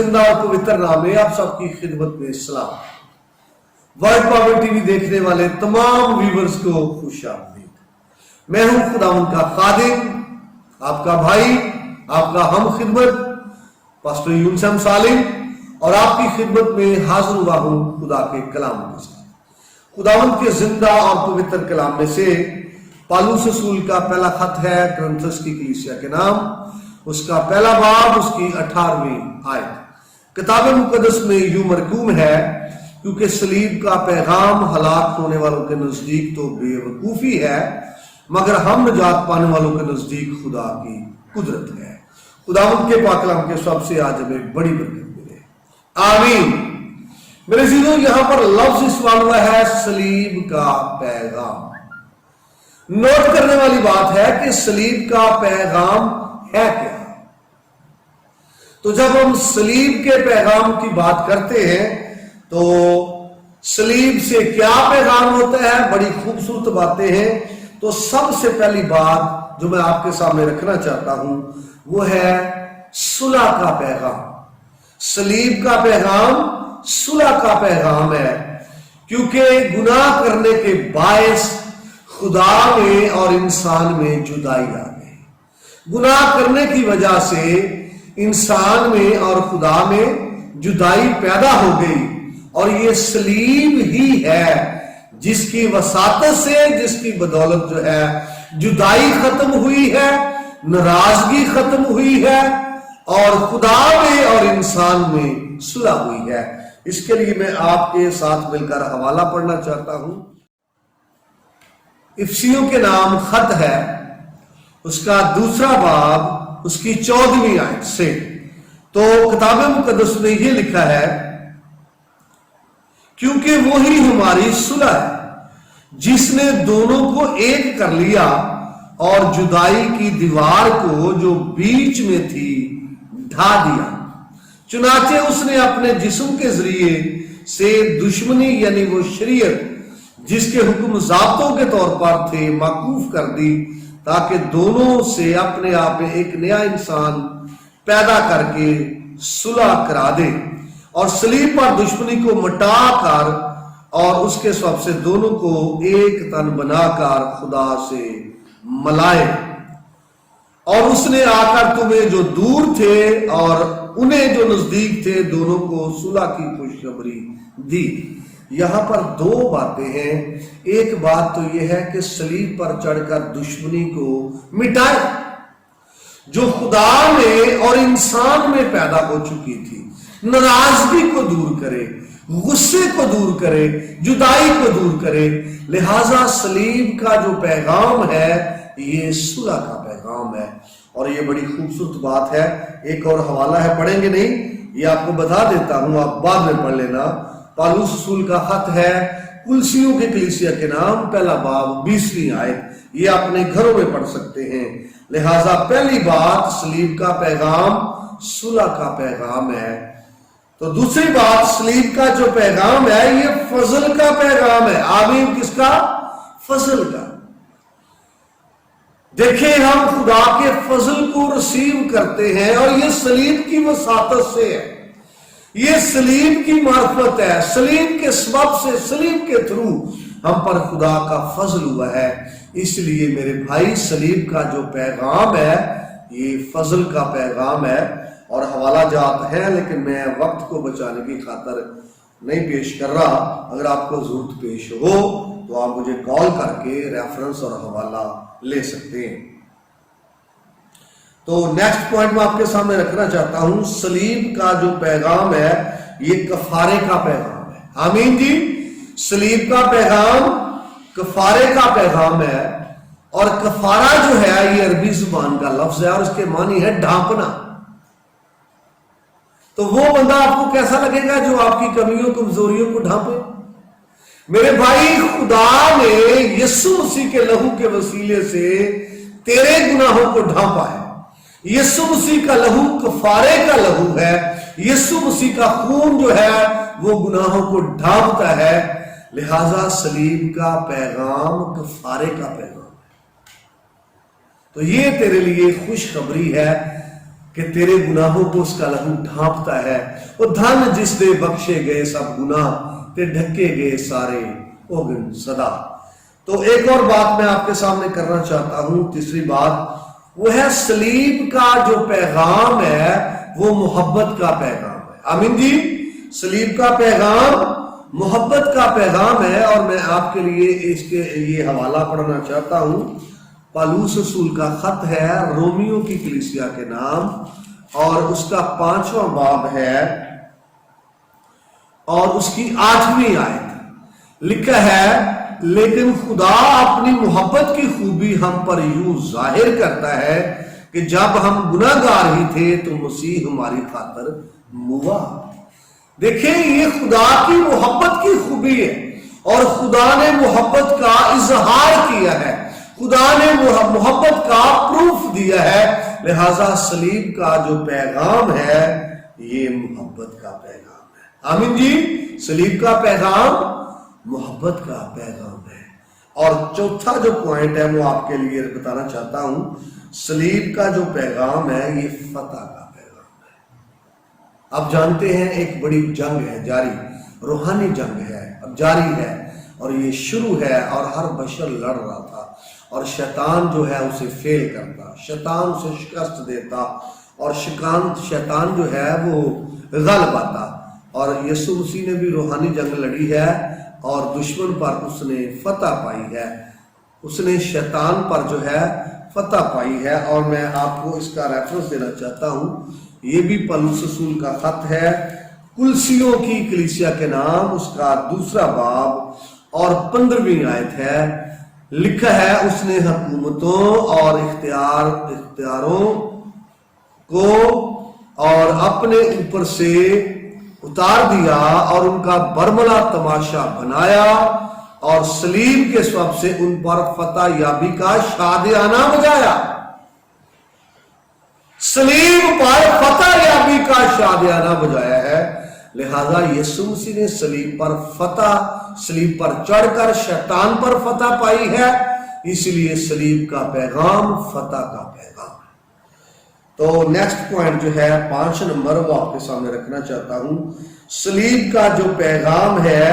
زندہ اور پوتر نام میں آپ سب کی خدمت میں سلام۔ ورلڈ پاور ٹی وی دیکھنے والے تمام ویورز کو خوش آمدید۔ میں ہوں خداوند کا خادم، آپ کا بھائی، آپ کا ہم خدمت پاسٹر یونس سالم، اور آپ کی خدمت میں حاضر ہوا ہوں خدا کے کلام کے ساتھ۔ خداوند کے زندہ اور پوتر کلام میں سے پالوس رسول کا پہلا خط ہے کرنتھس کی کلیسیا کے نام، اس کا پہلا باب، اس کی 18ویں آیت۔ کتاب مقدس میں یوں مرقوم ہے، کیونکہ صلیب کا پیغام ہلاک ہونے والوں کے نزدیک تو بے وقوفی ہے، مگر ہم نجات پانے والوں کے نزدیک خدا کی قدرت ہے۔ خداوند کے پاک کلام کے سب سے آج ہمیں بڑی برکت ملے، آمین۔ میرے عزیزو، یہاں پر لفظ استعمال ہوا ہے صلیب کا پیغام۔ نوٹ کرنے والی بات ہے کہ صلیب کا پیغام ہے کیا؟ تو جب ہم صلیب کے پیغام کی بات کرتے ہیں تو صلیب سے کیا پیغام ہوتا ہے؟ بڑی خوبصورت باتیں ہیں۔ تو سب سے پہلی بات جو میں آپ کے سامنے رکھنا چاہتا ہوں وہ ہے صلح کا پیغام۔ صلیب کا پیغام صلح کا پیغام ہے، کیونکہ گناہ کرنے کے باعث خدا میں اور انسان میں جدائی آ گئی۔ گناہ کرنے کی وجہ سے انسان میں اور خدا میں جدائی پیدا ہو گئی، اور یہ صلیب ہی ہے جس کی وساطت سے، جس کی بدولت جو ہے جدائی ختم ہوئی ہے، ناراضگی ختم ہوئی ہے، اور خدا میں اور انسان میں صلح ہوئی ہے۔ اس کے لیے میں آپ کے ساتھ مل کر حوالہ پڑھنا چاہتا ہوں۔ افسیوں کے نام خط ہے، اس کا دوسرا باب، اس کی 14ویں آیت سے۔ تو کتاب مقدس میں یہ لکھا ہے، کیونکہ وہی ہماری صلح ہے جس نے دونوں کو ایک کر لیا اور جدائی کی دیوار کو جو بیچ میں تھی ڈھا دیا۔ چنانچہ اس نے اپنے جسم کے ذریعے سے دشمنی، یعنی وہ شریعت جس کے حکم ضابطوں کے طور پر تھے، موقوف کر دی، تاکہ دونوں سے اپنے آپ میں ایک نیا انسان پیدا کر کے صلح کرا دے، اور صلیب پر دشمنی کو مٹا کر اور اس کے سبب سے دونوں کو ایک تن بنا کر خدا سے ملائے۔ اور اس نے آ کر تمہیں جو دور تھے اور انہیں جو نزدیک تھے دونوں کو صلح کی خوشخبری دی۔ یہاں پر دو باتیں ہیں۔ ایک بات تو یہ ہے کہ صلیب پر چڑھ کر دشمنی کو مٹائے جو خدا میں اور انسان میں پیدا ہو چکی تھی، ناراضگی کو دور کرے، غصے کو دور کرے، جدائی کو دور کرے۔ لہذا صلیب کا جو پیغام ہے یہ صلح کا پیغام ہے، اور یہ بڑی خوبصورت بات ہے۔ ایک اور حوالہ ہے، پڑھیں گے نہیں، یہ آپ کو بتا دیتا ہوں، آپ بعد میں پڑھ لینا۔ پالوس رسول کا خط ہے کلسیوں کے کلیسیا کے نام، پہلا باب، 20ویں آیت۔ یہ اپنے گھروں میں پڑھ سکتے ہیں۔ لہذا پہلی بات صلیب کا پیغام صلح کا پیغام ہے۔ تو دوسری بات، صلیب کا جو پیغام ہے یہ فضل کا پیغام ہے۔ آمین۔ کس کا؟ فضل کا۔ دیکھیں، ہم خدا کے فضل کو رسیو کرتے ہیں، اور یہ صلیب کی وساطت سے ہے، یہ صلیب کی معرفت ہے، صلیب کے سبب سے، صلیب کے تھرو ہم پر خدا کا فضل ہوا ہے۔ اس لیے میرے بھائی، صلیب کا جو پیغام ہے یہ فضل کا پیغام ہے۔ اور حوالہ جات ہیں، لیکن میں وقت کو بچانے کی خاطر نہیں پیش کر رہا۔ اگر آپ کو ضرورت پیش ہو تو آپ مجھے کال کر کے ریفرنس اور حوالہ لے سکتے ہیں۔ تو نیکسٹ پوائنٹ میں آپ کے سامنے رکھنا چاہتا ہوں، صلیب کا جو پیغام ہے یہ کفارے کا پیغام ہے۔ آمین جی۔ صلیب کا پیغام کفارے کا پیغام ہے، اور کفارہ جو ہے یہ عربی زبان کا لفظ ہے، اور اس کے معنی ہے ڈھانپنا۔ تو وہ بندہ آپ کو کیسا لگے گا جو آپ کی کمیوں کمزوریوں کو ڈھانپے؟ میرے بھائی، خدا نے یسوع مسیح کے لہو کے وسیلے سے تیرے گناہوں کو ڈھانپا ہے۔ یسوع مسیح کا لہو کفارے کا لہو ہے۔ یسوع مسیح کا خون جو ہے وہ گناہوں کو ڈھانپتا ہے۔ لہذا صلیب کا پیغام کفارے کا پیغام ہے۔ تو یہ تیرے لیے خوشخبری ہے کہ تیرے گناہوں کو اس کا لہو ڈھانپتا ہے. وہ دھن جس دے بخشے گئے سب گناہ تے ڈھکے گئے سارے اوگن صدا. تو ایک اور بات میں آپ کے سامنے کرنا چاہتا ہوں. تیسری بات وہ ہے صلیب کا جو پیغام ہے وہ محبت کا پیغام ہے. آمین جی. صلیب کا پیغام محبت کا پیغام ہے. اور میں آپ کے لیے اس کے یہ حوالہ پڑھنا چاہتا ہوں. پالوس رسول کا خط ہے رومیو کی کلیسیا کے نام اور اس کا 5واں باب ہے اور اس کی 8ویں آیت. لکھا ہے لیکن خدا اپنی محبت کی خوبی ہم پر یوں ظاہر کرتا ہے کہ جب ہم گناہ گار ہی تھے تو مسیح ہماری خاطر موا. دیکھیں یہ خدا کی محبت کی خوبی ہے اور خدا نے محبت کا اظہار کیا ہے. خدا نے محبت کا پروف دیا ہے. لہذا صلیب کا جو پیغام ہے یہ محبت کا پیغام ہے. آمین جی. صلیب کا پیغام محبت کا پیغام ہے. اور چوتھا جو پوائنٹ ہے وہ آپ کے لیے بتانا چاہتا ہوں. صلیب کا جو پیغام ہے یہ فتح کا پیغام ہے. آپ جانتے ہیں ایک بڑی جنگ ہے جاری, روحانی جنگ ہے, اب جاری ہے اور یہ شروع ہے اور ہر بشر لڑ رہا تھا اور شیطان جو ہے اسے فیل کرتا, شیطان اسے شکست دیتا اور شیطان جو ہے وہ غالب آتا. اور یسوع مسیح نے بھی روحانی جنگ لڑی ہے اور دشمن پر اس نے فتح پائی ہے. اس نے شیطان پر جو ہے فتح پائی ہے. اور میں آپ کو اس کا ریفرنس دینا چاہتا ہوں. یہ بھی پالوس رسول کا خط ہے کلسیوں کی کلیسیا کے نام, اس کا 2واں باب اور 15ویں آیت ہے. لکھا ہے اس نے حکومتوں اور اختیاروں کو اور اپنے اوپر سے اتار دیا اور ان کا برملا تماشا بنایا اور صلیب کے سبب سے ان پر فتح یابی کا شادیانہ بجایا. صلیب پر فتح یابی کا شادیانہ بجایا ہے. لہذا یسوع مسیح نے صلیب پر صلیب پر چڑھ کر شیطان پر فتح پائی ہے. اس لیے صلیب کا پیغام فتح کا پیغام ہے. تو نیکسٹ پوائنٹ جو ہے 5 نمبر وہ آپ کے سامنے رکھنا چاہتا ہوں. صلیب کا جو پیغام ہے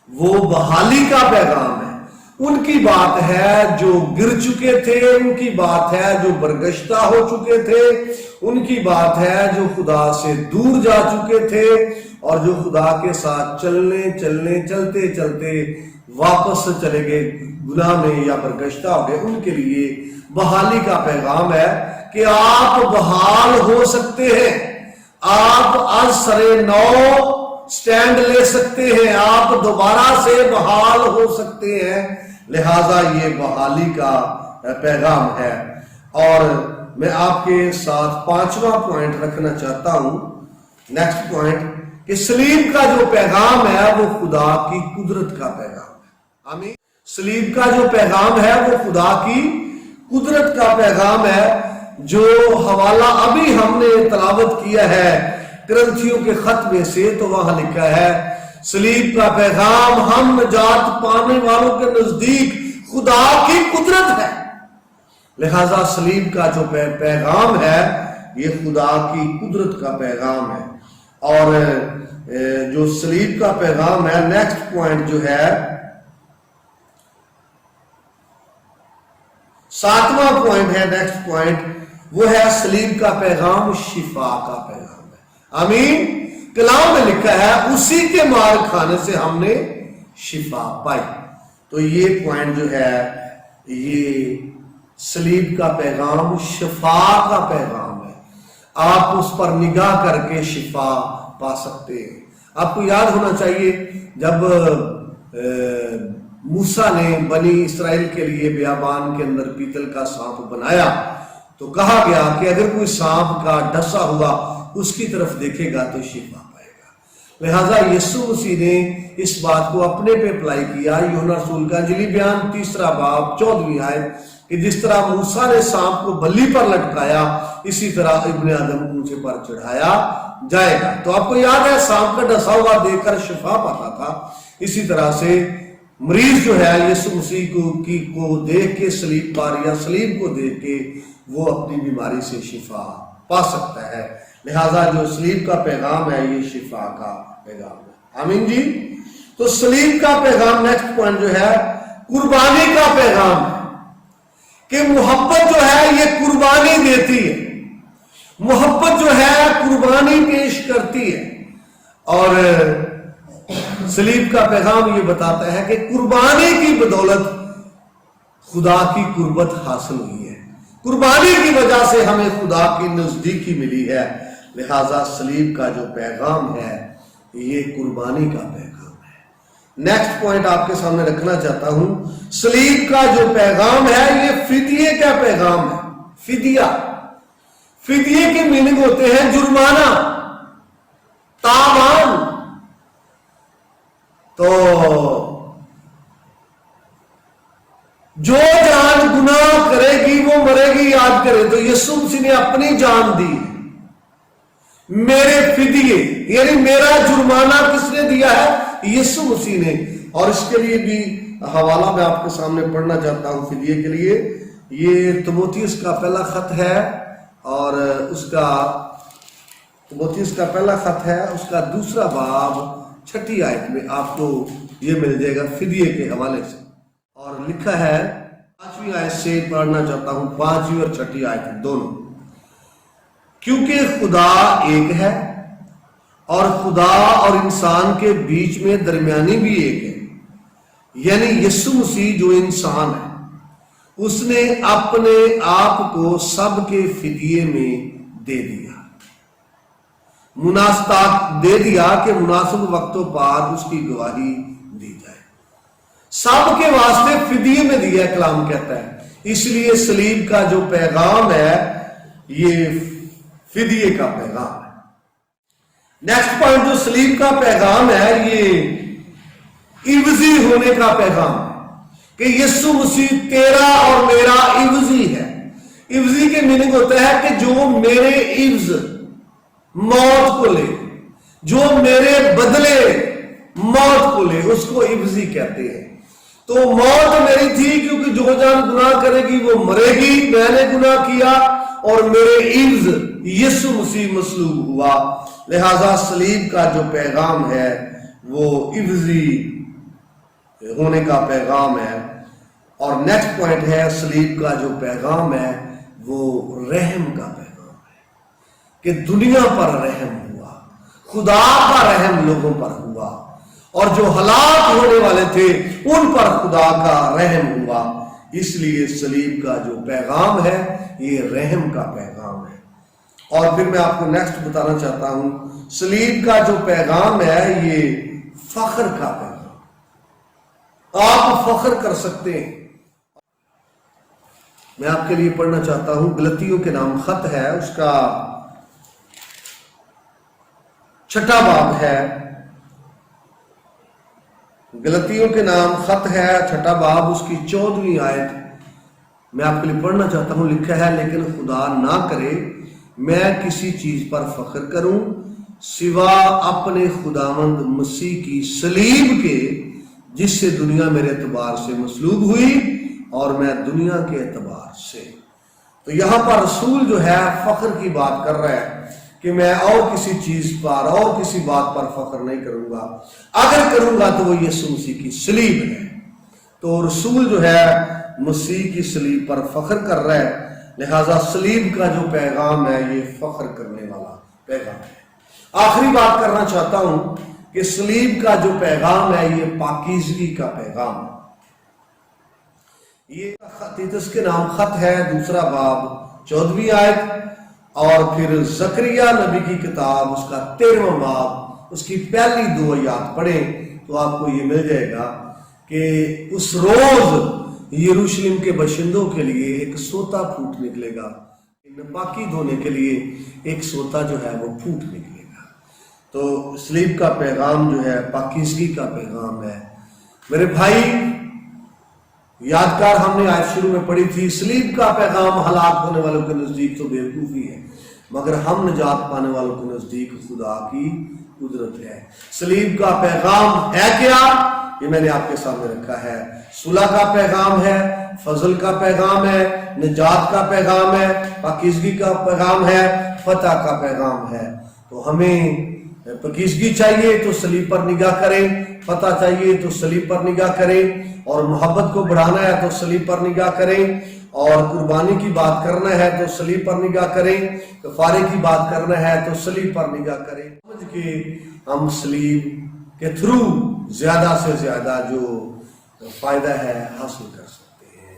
وہ بحالی کا پیغام ہے. ان کی بات ہے جو گر چکے تھے, ان کی بات ہے جو برگشتہ ہو چکے تھے, ان کی بات ہے جو خدا سے دور جا چکے تھے اور جو خدا کے ساتھ چلتے چلتے واپس چلے گئے گناہ میں یا برگشتہ ہو گئے. ان کے لیے بحالی کا پیغام ہے کہ آپ بحال ہو سکتے ہیں, آپ از سرے نو سٹینڈ لے سکتے ہیں, آپ دوبارہ سے بحال ہو سکتے ہیں. لہذا یہ بحالی کا پیغام ہے. اور میں آپ کے ساتھ 5واں پوائنٹ رکھنا چاہتا ہوں. نیکسٹ پوائنٹ کہ صلیب کا جو پیغام ہے وہ خدا کی قدرت کا پیغام ہے. آمین. صلیب کا جو پیغام ہے وہ خدا کی قدرت کا پیغام ہے. جو حوالہ ابھی ہم نے تلاوت کیا ہے کرنتھیوں کے خط میں سے, تو وہاں لکھا ہے صلیب کا پیغام ہم نجات پانے والوں کے نزدیک خدا کی قدرت ہے. لہذا صلیب کا جو پیغام ہے یہ خدا کی قدرت کا پیغام ہے. اور جو صلیب کا پیغام ہے, نیکسٹ پوائنٹ جو ہے 7واں پوائنٹ ہے, نیکسٹ پوائنٹ وہ ہے صلیب کا پیغام شفا کا پیغام ہے. آمین. کلام میں لکھا ہے اسی کے مار کھانے سے ہم نے شفا پائی. تو یہ پوائنٹ جو ہے یہ صلیب کا پیغام شفا کا پیغام ہے. آپ اس پر نگاہ کر کے شفا پا سکتے ہیں. آپ کو یاد ہونا چاہیے جب موسیٰ نے بنی اسرائیل کے لیے بیابان کے اندر پیتل کا سانپ بنایا تو کہا گیا کہ اگر کوئی سانپ کا ڈسا ہوا اس کی طرف دیکھے گا تو شفا پائے گا. لہٰذا یسوع مسیح نے اس بات کو اپنے پہ اپلائی کیا. یوحنا رسول کا انجیلی بیان 3 باب 14 آیت کہ جس طرح موسیٰ نے سانپ کو بلی پر لٹکایا اسی طرح ابن آدم اونچے پر چڑھایا جائے گا. تو آپ کو یاد ہے سانپ کا ڈسا ہوا دیکھ کر شفا پاتا تھا. اسی طرح سے مریض جو ہے یسوع مسیح کو دیکھ کے سلیب پر یا سلیب کو دیکھ کے وہ اپنی بیماری سے شفا پا سکتا ہے. لہذا جو سلیب کا پیغام ہے یہ شفا کا پیغام ہے. آمین جی. تو سلیب کا پیغام نیکسٹ پوائنٹ جو ہے قربانی کا پیغام ہے کہ محبت جو ہے یہ قربانی دیتی ہے. محبت جو ہے قربانی پیش کرتی ہے. اور سلیب کا پیغام یہ بتاتا ہے کہ قربانی کی بدولت خدا کی قربت حاصل ہوئی ہے. قربانی کی وجہ سے ہمیں خدا کی نزدیکی ملی ہے. لہذا سلیب کا جو پیغام ہے یہ قربانی کا پیغام ہے. نیکسٹ پوائنٹ آپ کے سامنے رکھنا چاہتا ہوں. سلیب کا جو پیغام ہے یہ فدیے کا پیغام ہے. فدیے کے میننگ ہوتے ہیں جرمانہ، تاوان. تو جو جان گناہ کرے گی وہ مرے گی، یاد کرے. تو یسوع مسیح نے اپنی جان دی میرے فدیے، یعنی میرا جرمانہ کس نے دیا ہے؟ یسوع مسیح نے. اور اس کے لیے بھی حوالہ میں آپ کے سامنے پڑھنا چاہتا ہوں فدیے کے لیے. یہ تیموتھیوس کا پہلا خط ہے، اور اس کا تیموتھیوس کا پہلا خط ہے، اس کا دوسرا باب 6 آیت میں آپ کو یہ مل جائے گا فدیے کے حوالے سے. اور لکھا ہے 5ویں آیت سے پڑھنا چاہتا ہوں، 5ویں اور 6 آیت دونوں. کیونکہ خدا ایک ہے اور خدا اور انسان کے بیچ میں درمیانی بھی ایک ہے، یعنی یسوع مسیح جو انسان ہے. اس نے اپنے آپ کو سب کے فدیے میں دے دیا، دے دیا کہ مناسب وقتوں پر اس کی گواہی دی جائے. سب کے واسطے فدیے میں دیا کلام کہتا ہے. اس لیے سلیب کا جو پیغام ہے یہ فدیے کا پیغام ہے. نیکسٹ پوائنٹ جو سلیب کا پیغام ہے یہ عوضی ہونے کا پیغام ہے کہ یسوع مسیح تیرا اور میرا عوضی ہے. عوضی کے میننگ ہوتا ہے کہ جو میرے عوض موت کو لے، جو میرے بدلے موت کو لے، اس کو عوضی کہتے ہیں. تو موت میری تھی کیونکہ جو جان گناہ کرے گی وہ مرے گی. میں نے گناہ کیا اور میرے عوض یسوع مسیح مصلوب ہوا. لہذا سلیب کا جو پیغام ہے وہ عوضی ہونے کا پیغام ہے. اور نیکسٹ پوائنٹ ہے سلیب کا جو پیغام ہے وہ رحم کا پیغام ہے کہ دنیا پر رحم ہوا، خدا کا رحم لوگوں پر ہوا، اور جو ہلاک ہونے والے تھے ان پر خدا کا رحم ہوا. اس لیے سلیب کا جو پیغام ہے یہ رحم کا پیغام ہے. اور پھر میں آپ کو نیکسٹ بتانا چاہتا ہوں سلیب کا جو پیغام ہے یہ فخر کا پیغام. آپ فخر کر سکتے ہیں. میں آپ کے لیے پڑھنا چاہتا ہوں گلتیوں کے نام خط ہے، اس کا 6 باب ہے. گلتیوں کے نام خط ہے 6 باب، اس کی 14ویں آیت میں آپ کے لیے پڑھنا چاہتا ہوں. لکھا ہے لیکن خدا نہ کرے میں کسی چیز پر فخر کروں سوا اپنے خداوند مسیح کی صلیب کے، جس سے دنیا میرے اعتبار سے مصلوب ہوئی اور میں دنیا کے اعتبار سے. تو یہاں پر رسول جو ہے فخر کی بات کر رہا ہے کہ میں اور کسی چیز پر اور کسی بات پر فخر نہیں کروں گا. اگر کروں گا تو وہ یسوع مسیح کی صلیب ہے. تو رسول جو ہے مسیح کی صلیب پر فخر کر رہا ہے. لہذا صلیب کا جو پیغام ہے یہ فخر کرنے والا پیغام ہے. آخری بات کرنا چاہتا ہوں کہ صلیب کا جو پیغام ہے یہ پاکیزگی کا پیغام ہے. یہ تیتس کے نام خط ہے 2 باب 14ویں آیت، اور پھر زکریا نبی کی کتاب اس کا 13واں باب اس کی پہلی 2 آیات پڑھیں تو آپ کو یہ مل جائے گا کہ اس روز یروشلم کے باشندوں کے لیے ایک سوتا پھوٹ نکلے گا. ناپاکی دھونے کے لیے ایک سوتا جو ہے وہ پھوٹ نکلے گا. تو صلیب کا پیغام جو ہے پاکیزگی کا پیغام ہے. میرے بھائی یادگار ہم نے آج شروع میں پڑھی تھی، صلیب کا پیغام ہلاک ہونے والوں کے نزدیک تو بیوقوفی ہے، مگر ہم نجات پانے والوں کے نزدیک خدا کی قدرت ہے۔ سلیب کا پیغام ہے کیا؟ یہ میں نے آپ کے سامنے رکھا ہے۔ صلح کا پیغام ہے، فضل کا پیغام ہے، نجات کا پیغام ہے، پاکیزگی کا پیغام ہے، فتح کا پیغام ہے۔ تو ہمیں پاکیزگی چاہیے تو صلیب پر نگاہ کریں، فتح چاہیے تو صلیب پر نگاہ کریں، اور محبت کو بڑھانا ہے تو صلیب پر نگاہ کریں، اور قربانی کی بات کرنا ہے تو صلیب پر نگاہ کریں، کفارے کی بات کرنا ہے تو صلیب پر نگاہ کریں۔ سمجھ کے ہم صلیب کے تھرو زیادہ سے زیادہ جو فائدہ ہے حاصل کر سکتے ہیں۔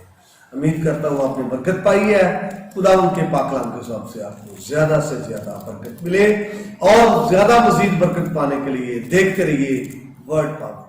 امید کرتا ہوں آپ نے برکت پائی ہے۔ خدا ان کے پاک کلام کے حساب سے آپ کو زیادہ سے زیادہ برکت ملے، اور زیادہ مزید برکت پانے کے لیے دیکھتے رہیے ورڈ پاور۔